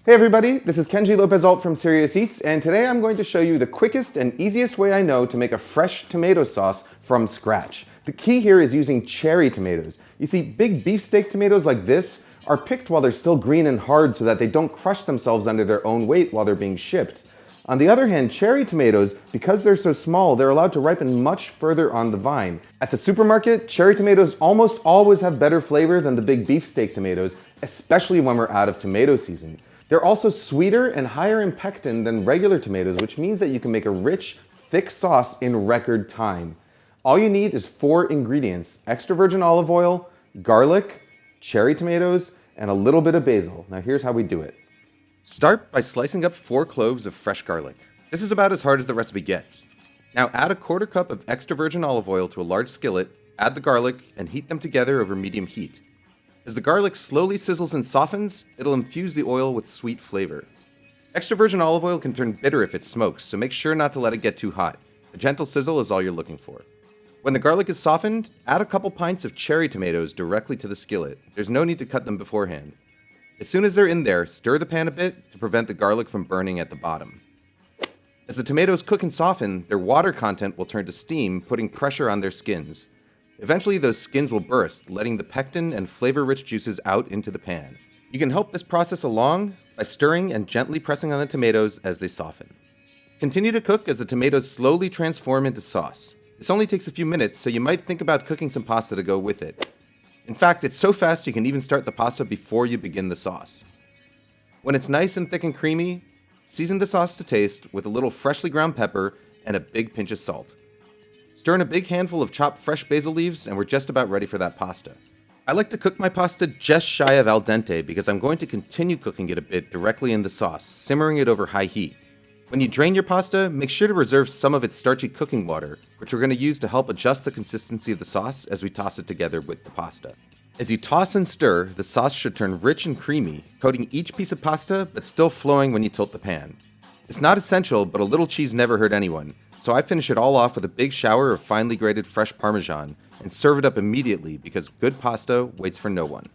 Hey everybody, this is Kenji Lopez-Alt from Serious Eats, and today I'm going to show you the quickest and easiest way I know to make a fresh tomato sauce from scratch. The key here is using cherry tomatoes. You see, big beefsteak tomatoes like this are picked while they're still green and hard so that they don't crush themselves under their own weight while they're being shipped. On the other hand, cherry tomatoes, because they're so small, they're allowed to ripen much further on the vine. At the supermarket, cherry tomatoes almost always have better flavor than the big beefsteak tomatoes, especially when we're out of tomato season. They're also sweeter and higher in pectin than regular tomatoes, which means that you can make a rich, thick sauce in record time. All you need is 4 ingredients: extra virgin olive oil, garlic, cherry tomatoes, and a little bit of basil. Now here's how we do it. Start by slicing up 4 cloves of fresh garlic. This is about as hard as the recipe gets. Now add a 1/4 cup of extra virgin olive oil to a large skillet, add the garlic, and heat them together over medium heat. As the garlic slowly sizzles and softens, it'll infuse the oil with sweet flavor. Extra virgin olive oil can turn bitter if it smokes, so make sure not to let it get too hot. A gentle sizzle is all you're looking for. When the garlic is softened, add a couple pints of cherry tomatoes directly to the skillet. There's no need to cut them beforehand. As soon as they're in there, stir the pan a bit to prevent the garlic from burning at the bottom. As the tomatoes cook and soften, their water content will turn to steam, putting pressure on their skins. Eventually, those skins will burst, letting the pectin and flavor-rich juices out into the pan. You can help this process along by stirring and gently pressing on the tomatoes as they soften. Continue to cook as the tomatoes slowly transform into sauce. This only takes a few minutes, so you might think about cooking some pasta to go with it. In fact, it's so fast you can even start the pasta before you begin the sauce. When it's nice and thick and creamy, season the sauce to taste with a little freshly ground pepper and a big pinch of salt. Stir in a big handful of chopped fresh basil leaves, and we're just about ready for that pasta. I like to cook my pasta just shy of al dente because I'm going to continue cooking it a bit directly in the sauce, simmering it over high heat. When you drain your pasta, make sure to reserve some of its starchy cooking water, which we're going to use to help adjust the consistency of the sauce as we toss it together with the pasta. As you toss and stir, the sauce should turn rich and creamy, coating each piece of pasta but still flowing when you tilt the pan. It's not essential, but a little cheese never hurt anyone, so I finish it all off with a big shower of finely grated fresh Parmesan and serve it up immediately because good pasta waits for no one.